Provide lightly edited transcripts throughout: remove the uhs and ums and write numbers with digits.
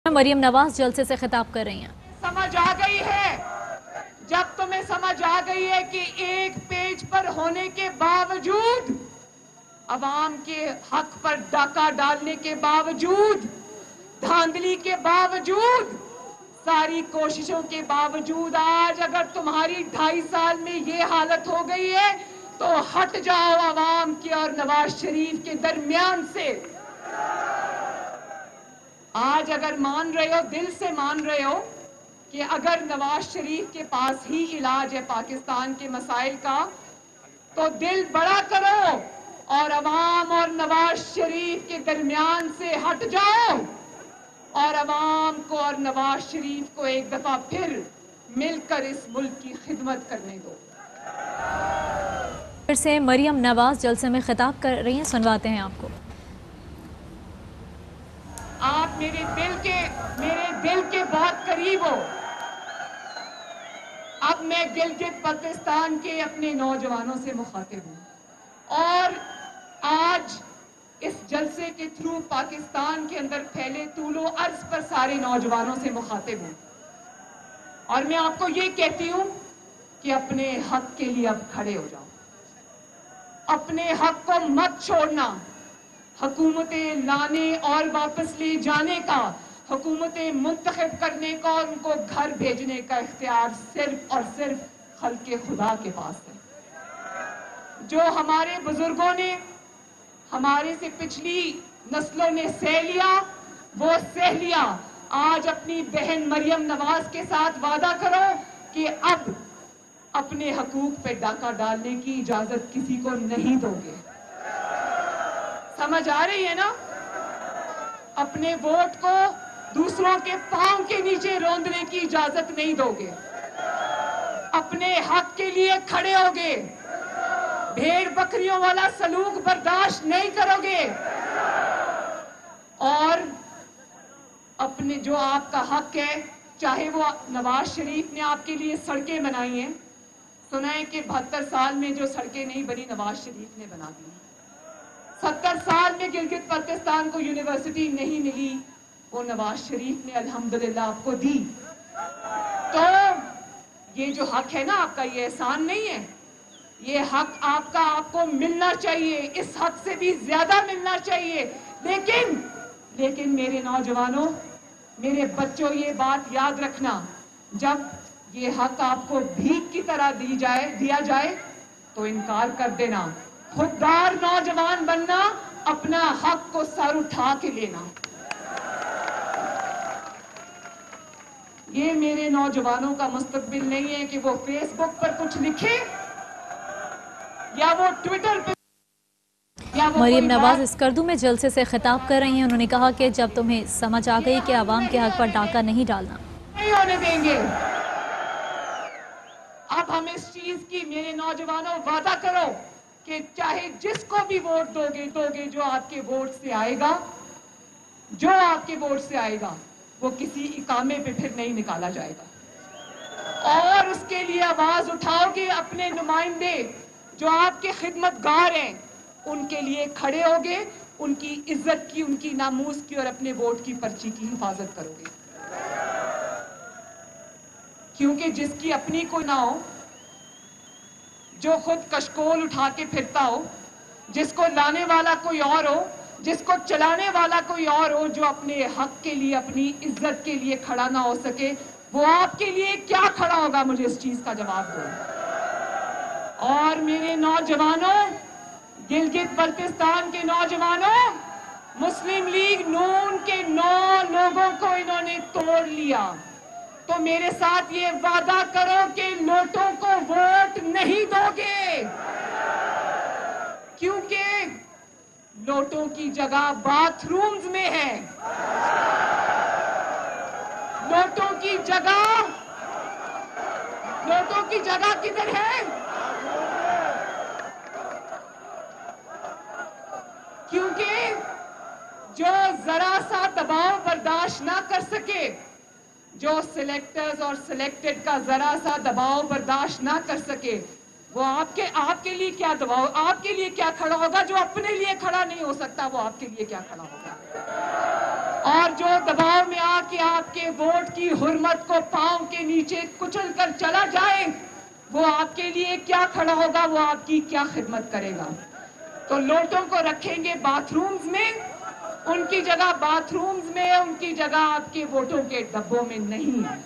मरियम नवाज जलसे से खिताब कर रही हैं। समझ आ गई है, जब तुम्हें समझ आ गई है कि एक पेज पर होने के बावजूद, अवाम के हक पर डाका डालने के बावजूद, धांधली के बावजूद, सारी कोशिशों के बावजूद आज अगर तुम्हारी 2.5 साल में ये हालत हो गई है तो हट जाओ अवाम के और नवाज शरीफ के दरमियान से। आज अगर मान रहे हो, दिल से मान रहे हो कि अगर नवाज शरीफ के पास ही इलाज है पाकिस्तान के मसाइल का, तो दिल बड़ा करो और अवाम और नवाज शरीफ के दरमियान से हट जाओ और अवाम को और नवाज शरीफ को एक दफा फिर मिलकर इस मुल्क की खिदमत करने दो। फिर से मरियम नवाज जलसे में खिताब कर रही हैं, सुनवाते हैं आपको। आप मेरे दिल के बहुत करीब हो। अब मैं गिलगित बल्तिस्तान के अपने नौजवानों से मुखातिब हूं और आज इस जलसे के थ्रू पाकिस्तान के अंदर फैले तूलो अर्ज पर सारे नौजवानों से मुखातिब हूं और मैं आपको ये कहती हूं कि अपने हक के लिए अब खड़े हो जाओ, अपने हक को मत छोड़ना। हुकूमतें लाने और वापस ले जाने का, हुकूमतें मुंतखब करने का और उनको घर भेजने का इख्तियार सिर्फ और सिर्फ खल्के खुदा के पास है। जो हमारे बुजुर्गों ने, हमारे से पिछली नस्लों ने सह लिया, वो सह लिया। आज अपनी बहन मरियम नवाज के साथ वादा करो कि अब अपने हकूक पे डाका डालने की इजाजत किसी को नहीं दोगे। समझ आ रही है ना? अपने वोट को दूसरों के पांव के नीचे रौंदने की इजाजत नहीं दोगे, अपने हक के लिए खड़े होगे, भेड़ बकरियों वाला सलूक बर्दाश्त नहीं करोगे और अपने जो आपका हक है, चाहे वो नवाज शरीफ ने आपके लिए सड़कें बनाई हैं, सुना है कि 72 साल में जो सड़कें नहीं बनी नवाज शरीफ ने बना दी। 70 साल में गिलगित बल्तिस्तान को यूनिवर्सिटी नहीं मिली, वो नवाज शरीफ ने अल्हम्दुलिल्लाह आपको दी। तो ये जो हक है ना आपका, ये एहसान नहीं है, ये हक आपका आपको मिलना चाहिए, इस हक से भी ज्यादा मिलना चाहिए। लेकिन मेरे नौजवानों, मेरे बच्चों, ये बात याद रखना, जब ये हक आपको भीख की तरह दिया जाए तो इनकार कर देना। खुददार नौजवान बनना, अपना हक को सर उठा के लेना। ये मेरे नौजवानों का मुस्तकबिल नहीं है कि वो फेसबुक पर कुछ लिखे या वो ट्विटर पे या वो मरियम नवाज स्कर्दू में जलसे से खिताब कर रही हैं। उन्होंने कहा कि जब तुम्हें समझ आ गई कि आवाम के हक पर डाका नहीं डालना, नहीं होने देंगे। अब हम इस चीज की, मेरे नौजवानों, वादा करो कि चाहे जिसको भी वोट दोगे, जो आपके वोट से आएगा वो किसी इकामे पे फिर नहीं निकाला जाएगा और उसके लिए आवाज उठाओगे। अपने नुमाइंदे जो आपके खिदमतगार हैं, उनके लिए खड़े होगे, उनकी इज्जत की, उनकी नामूस की और अपने वोट की पर्ची की हिफाजत करोगे। क्योंकि जिसकी अपनी कोई ना हो, जो खुद कशकोल उठा के फिरता हो, जिसको लाने वाला कोई और हो, जिसको चलाने वाला कोई और हो, जो अपने हक के लिए, अपनी इज्जत के लिए खड़ा ना हो सके, वो आपके लिए क्या खड़ा होगा? मुझे इस चीज का जवाब दो। और मेरे नौजवानों, गिलगित बल्तिस्तान के नौजवानों, मुस्लिम लीग नून के 9 लोगों को इन्होंने तोड़ लिया, तो मेरे साथ ये वादा करो कि नोटों को वोट नहीं दोगे, क्योंकि नोटों की जगह बाथरूम्स में है। नोटों की जगह किधर है? क्योंकि जो जरा सा दबाव बर्दाश्त ना कर सके, जो सिलेक्टर्स और सिलेक्टेड का जरा सा दबाव बर्दाश्त ना कर सके, वो आपके लिए क्या दबाव, आपके लिए क्या खड़ा होगा? जो अपने लिए खड़ा नहीं हो सकता, वो आपके लिए क्या खड़ा होगा? اور جو دباؤ میں آ کے آپ کے ووٹ کی حرمت کو پاؤں کے نیچے کچل کر چلا جائے، وہ آپ کے لیے کیا کھڑا ہوگا، وہ آپ کی کیا خدمت کرے گا؟ تو لوٹوں کو رکھیں گے باتھ رومز میں، ان کی جگہ باتھ رومز میں، ان کی جگہ آپ کے ووٹوں کے ڈبوں میں نہیں ہے۔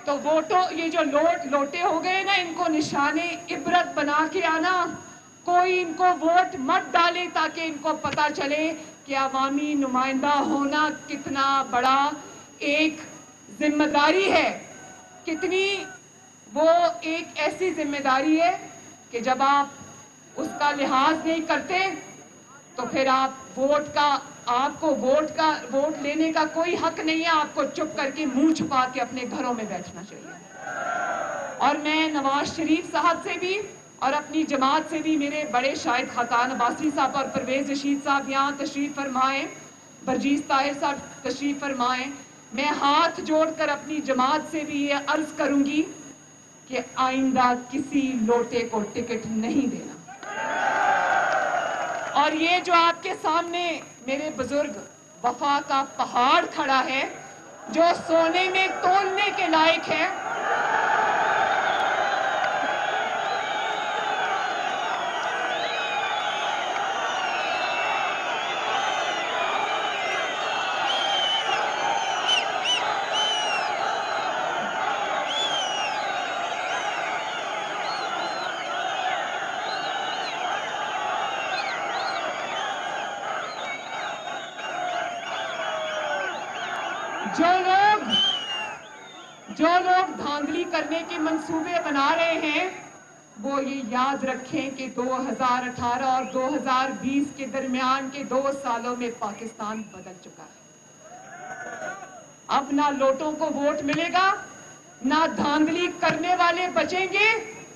تو ووٹوں، یہ جو لوٹے ہو گئے نا، ان کو نشان عبرت بنا کے آنا، کوئی ان کو ووٹ مت ڈالے تاکہ ان کو پتا چلے کہ عوامی نمائندہ ہونا کتنا بڑا ایک ذمہ داری ہے، کتنی وہ ایک ایسی ذمہ داری ہے کہ جب آپ اس کا لحاظ نہیں کرتے تو پھر آپ کو ووٹ لینے کا کوئی حق نہیں ہے، آپ کو چپ کر کے منہ چھپا کے اپنے گھروں میں بیٹھنا چاہیے۔ اور میں نواز شریف صاحب سے بھی اور اپنی جماعت سے بھی، میرے بڑے شاہد خاقان عباسی صاحب اور پرویز رشید صاحب یہاں تشریف فرمائیں، برجیز طاہر صاحب تشریف فرمائیں، میں ہاتھ جوڑ کر اپنی جماعت سے بھی یہ عرض کروں گی کہ آئندہ کسی لوٹے کو ٹکٹ نہیں دینا۔ اور یہ جو آپ کے سامنے میرے بزرگ وفا کا پہاڑ کھڑا ہے، جو سونے میں تولنے کے لائق ہے، جو لوگ دھاندلی کرنے کے منصوبے بنا رہے ہیں، وہ یہ یاد رکھیں کہ 2018 اور 2020 کے درمیان کے 2 سالوں میں پاکستان بدل چکا ہے۔ اب نہ لوٹوں کو ووٹ ملے گا، نہ دھاندلی کرنے والے بچیں گے،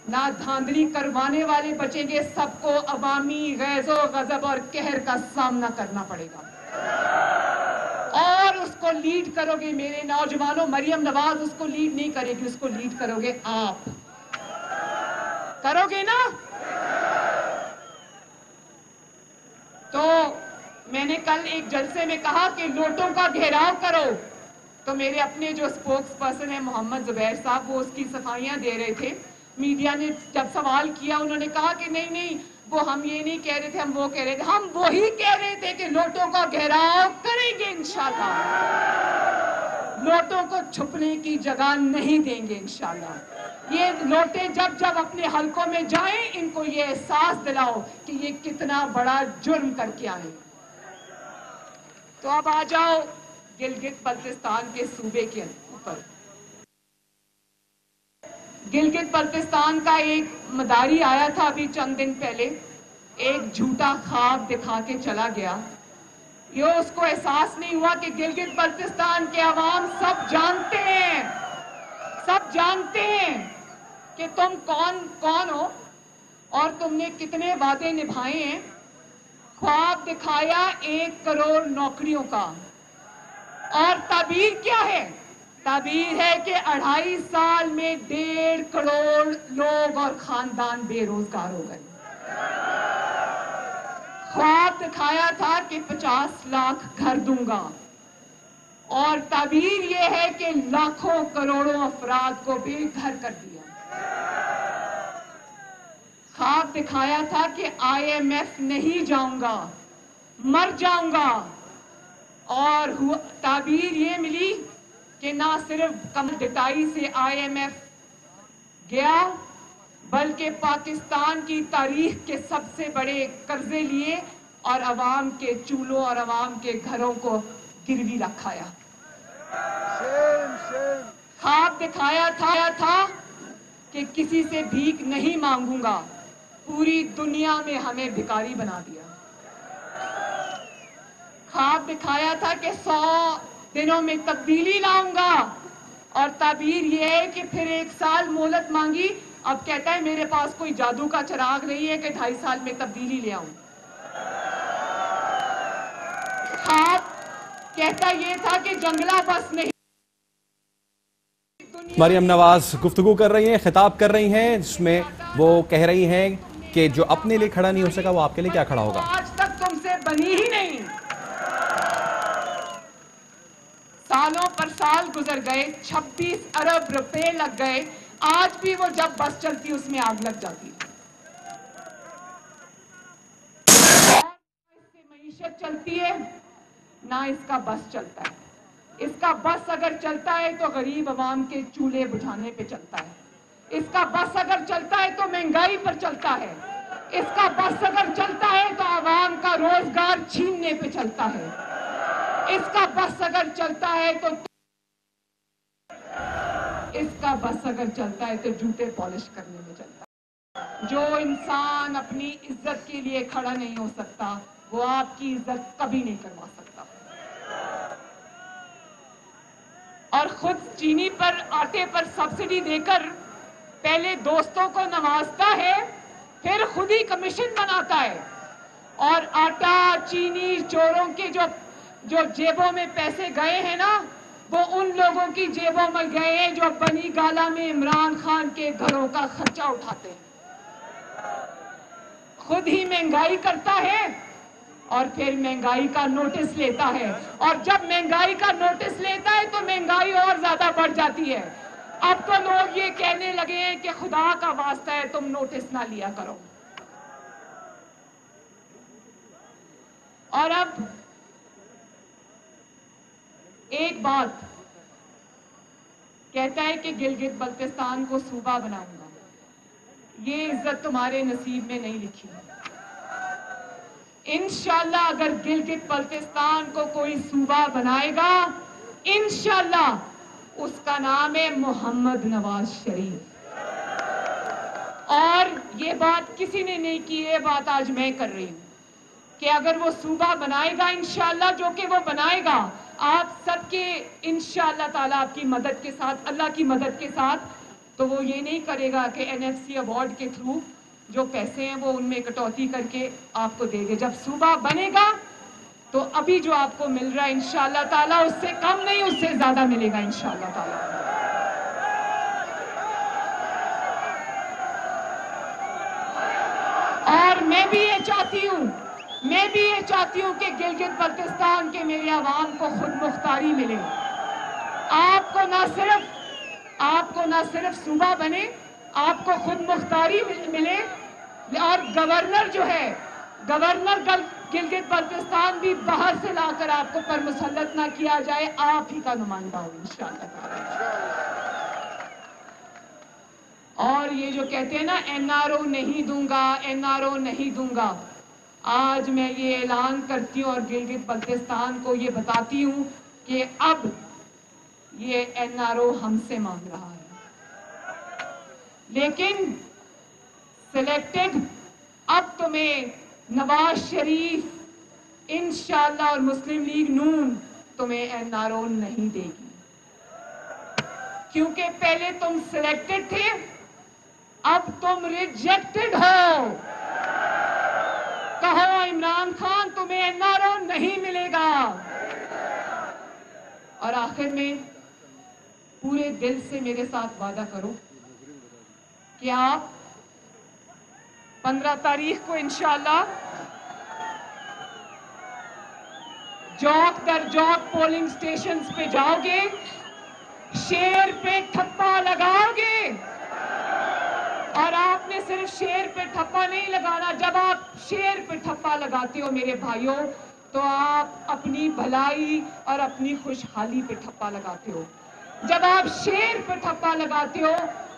نہ دھاندلی کروانے والے بچیں گے، سب کو عوامی غیظ و غضب اور قہر کا سامنا کرنا پڑے گا۔ اور اس کو لیڈ کرو گے میرے نوجوانوں، مریم نواز اس کو لیڈ نہیں کرے گی، اس کو لیڈ کرو گے آپ، کرو گے نا؟ تو میں نے کل ایک جلسے میں کہا کہ لوٹوں کا گھیراؤ کرو، تو میرے اپنے جو سپوکس پرسن ہیں محمد زبیر صاحب، وہ اس کی صفائیاں دے رہے تھے۔ میڈیا نے جب سوال کیا، انہوں نے کہا کہ نہیں وہ ہم یہ نہیں کہہ رہے تھے، ہم وہ کہہ رہے تھے، ہم وہی کہہ رہے تھے کہ لوٹوں کا گھیراؤ کریں گے انشاءاللہ، لوٹوں کو چھپنے کی جگہ نہیں دیں گے انشاءاللہ۔ یہ لوٹے جب اپنے حلقوں میں جائیں، ان کو یہ احساس دلاؤ کہ یہ کتنا بڑا جرم کر کے آئے۔ تو اب آ جاؤ گلگت بلتستان کے صوبے کے اوپر۔ گلگت بلتستان کا ایک مداری آیا تھا ابھی چند دن پہلے، ایک جھوٹا خواب دکھا کے چلا گیا۔ یہ اس کو احساس نہیں ہوا کہ گلگت بلتستان کے عوام سب جانتے ہیں کہ تم کون ہو اور تم نے کتنے وعدے نبھائے ہیں۔ خواب دکھایا 1 کروڑ نوکریوں کا، اور تعبیر کیا ہے؟ تعبیر ہے کہ 2.5 سال میں 1.5 کروڑ لوگ اور خاندان بے روزگار ہو گئے۔ خواب دکھایا تھا کہ 50 لاکھ گھر دوں گا، اور تعبیر یہ ہے کہ لاکھوں کروڑوں افراد کو بے گھر کر دیا۔ خواب دکھایا تھا کہ IMF نہیں جاؤں گا، مر جاؤں گا، اور تعبیر یہ ملی کہ نہ صرف کمر ڈٹائی سے IMF گیا، بلکہ پاکستان کی تاریخ کے سب سے بڑے قرضے لیے اور عوام کے چولہوں اور عوام کے گھروں کو گروی رکھایا۔ خواب دکھایا تھا کہ کسی سے بھیک نہیں مانگوں گا، پوری دنیا میں ہمیں بھکاری بنا دیا۔ خواب دکھایا تھا کہ 100 دنوں میں تبدیلی لاؤں گا، اور تعبیر یہ ہے کہ پھر 1 سال مہلت مانگی، اب کہتا ہے میرے پاس کوئی جادو کا چراغ نہیں ہے کہ 2.5 سال میں تبدیلی لے آؤں۔ خواب کہتا یہ تھا کہ جنگلہ بس نہیں۔ مریم نواز گفتگو کر رہی ہیں، خطاب کر رہی ہیں، جس میں وہ کہہ رہی ہیں کہ جو اپنے لیے کھڑا نہیں ہو سکا وہ آپ کے لیے کیا کھڑا ہوگا۔ آج تک تم سے بنی ہی نہیں، सालों पर साल गुजर गए, 26 अरब रुपए लग गए, आज भी वो जब बस चलती उसमें आग लग जाती है। और इससे मईशत चलती है, ना इसका बस चलता है। इसका बस अगर चलता है तो गरीब अवाम के चूल्हे बुझाने पे चलता है। इसका बस अगर चलता है तो महंगाई पर चलता है। इसका बस अगर चलता है तो आवाम का रोजगार छीनने पे चलता है। इसका बस अगर चलता है तो इसका बस अगर चलता है तो जूते पॉलिश करने में चलता है। जो इंसान अपनी इज्जत के लिए खड़ा नहीं हो सकता, वो आपकी इज्जत कभी नहीं करवा सकता। और खुद चीनी पर, आटे पर सब्सिडी देकर पहले दोस्तों को नवाजता है, फिर खुद ही कमीशन बनाता है। और आटा चीनी चोरों के जो जेबों में पैसे गए हैं ना, वो उन लोगों की जेबों में गए हैं जो बनी गाला में इमरान खान के घरों का खर्चा उठाते हैं। खुद ही महंगाई करता है और फिर महंगाई का नोटिस लेता है, और जब महंगाई का नोटिस लेता है तो महंगाई और ज्यादा बढ़ जाती है। अब तो लोग ये कहने लगे हैं कि खुदा का वास्ता है तुम नोटिस ना लिया करो। और अब एक बात कहता है कि गिलगित बल्तिस्तान को सूबा बनाऊंगा। ये इज्जत तुम्हारे नसीब में नहीं लिखी है। इंशाल्लाह अगर गिलगित बल्तिस्तान को कोई सूबा बनाएगा, इंशाल्लाह उसका नाम है मोहम्मद नवाज शरीफ। और ये बात किसी ने नहीं की, ये बात आज मैं कर रही हूं कि अगर वो सूबा बनाएगा इंशाल्लाह, जो कि वो बनाएगा आप सबके इंशाल्लाह ताला आपकी मदद के साथ, अल्लाह की मदद के साथ, तो वो ये नहीं करेगा कि एनएफसी अवार्ड के थ्रू जो पैसे हैं वो उनमें कटौती करके आपको देंगे। जब सूबा बनेगा तो अभी जो आपको मिल रहा है इंशाल्लाह ताला उससे कम नहीं, उससे ज्यादा मिलेगा इंशाल्लाह ताला। और मैं भी ये चाहती हूं कि गिलगित बल्तिस्तान के मेरे आवाम को खुद मुख्तारी मिले। आपको ना सिर्फ सूबा बने, आपको खुद मुख्तारी मिले। और गवर्नर जो है, गवर्नर गिलगित बल्तिस्तान भी बाहर से लाकर आपको पर मुसल्लत ना किया जाए, आप ही का नुमाइंदा हो इंशाअल्लाह। और ये जो कहते हैं ना एनआरओ नहीं दूंगा, एनआरओ नहीं दूंगा, आज मैं ये ऐलान करती हूँ और गिलगित बल्तिस्तान को ये बताती हूँ कि अब ये एनआरओ हमसे मांग रहा है, लेकिन सिलेक्टेड अब तुम्हें नवाज शरीफ इंशाअल्लाह और मुस्लिम लीग नून तुम्हें एनआरओ नहीं देगी, क्योंकि पहले तुम सिलेक्टेड थे, अब तुम रिजेक्टेड हो। कहो इमरान खान तुम्हें एनआरओ नहीं मिलेगा। और आखिर में पूरे दिल से मेरे साथ वादा करो कि आप 15 तारीख को इंशाअल्लाह जौक दर जौक पोलिंग स्टेशंस पे जाओगे, शेर पे ठप्पा लगाओगे। और आपने सिर्फ शेर पे ठप्पा नहीं लगाना, जब आप शेर पे ठप्पा लगाते हो मेरे भाइयों, तो आप अपनी भलाई और अपनी खुशहाली पे ठप्पा लगाते हो। जब आप शेर पे ठप्पा लगाते हो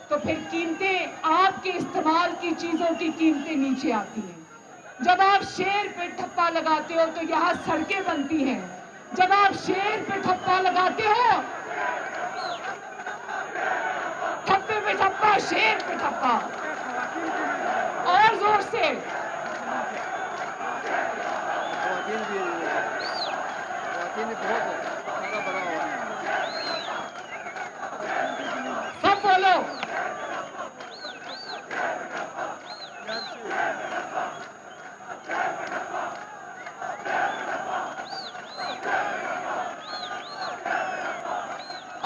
तो फिर कीमतें, आपके इस्तेमाल की चीजों की कीमतें नीचे आती हैं। जब आप शेर पे ठप्पा लगाते हो तो यहाँ सड़कें बनती हैं। जब आप शेर पे ठप्पा लगाते हो, ठप्पे पे ठप्पा, शेर पे ठप्पा, और जोर से। सब बोलो।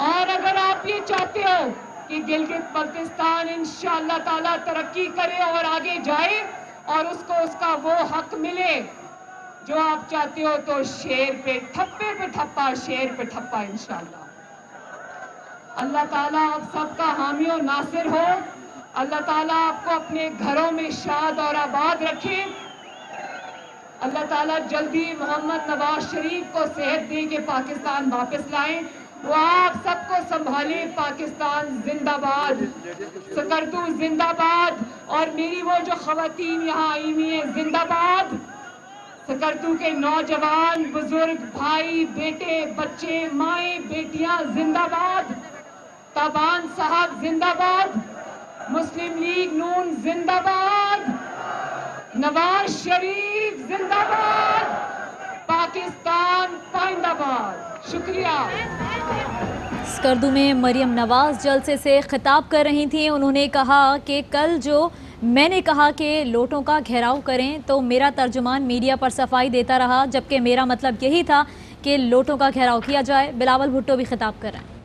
और अगर आप ये चाहते हो कि गिलगित बल्तिस्तान इंशाअल्लाह ताला तरक्की करे और आगे जाए और उसको उसका वो हक मिले जो आप चाहते हो तो शेर पे ठप्पा शेर पे ठप्पा इंशाल्लाह। अल्लाह ताला आप सबका हामी और नासिर हो। अल्लाह ताला आपको अपने घरों में शाद और आबाद रखे। अल्लाह ताला जल्दी मोहम्मद नवाज शरीफ को सेहत दे के पाकिस्तान वापस लाएं। वो आप सबको संभाले। पाकिस्तान जिंदाबाद, सकरतू जिंदाबाद, और मेरी वो जो खवातीन यहाँ आई हुई हैं जिंदाबाद। सकरतू के नौजवान, बुजुर्ग, भाई, बेटे, बच्चे, माएं, बेटियां जिंदाबाद। ताबान साहब जिंदाबाद। मुस्लिम लीग नून जिंदाबाद। नवाज शरीफ जिंदाबाद। पाकिस्तान पाइंदाबाद। शुक्रिया। स्कर्दू में मरियम नवाज जलसे से खिताब कर रही थी। उन्होंने कहा कि कल जो मैंने कहा कि लोटों का घेराव करें तो मेरा तर्जुमान मीडिया पर सफाई देता रहा, जबकि मेरा मतलब यही था कि लोटों का घेराव किया जाए। बिलावल भुट्टो भी खिताब कर रहे हैं।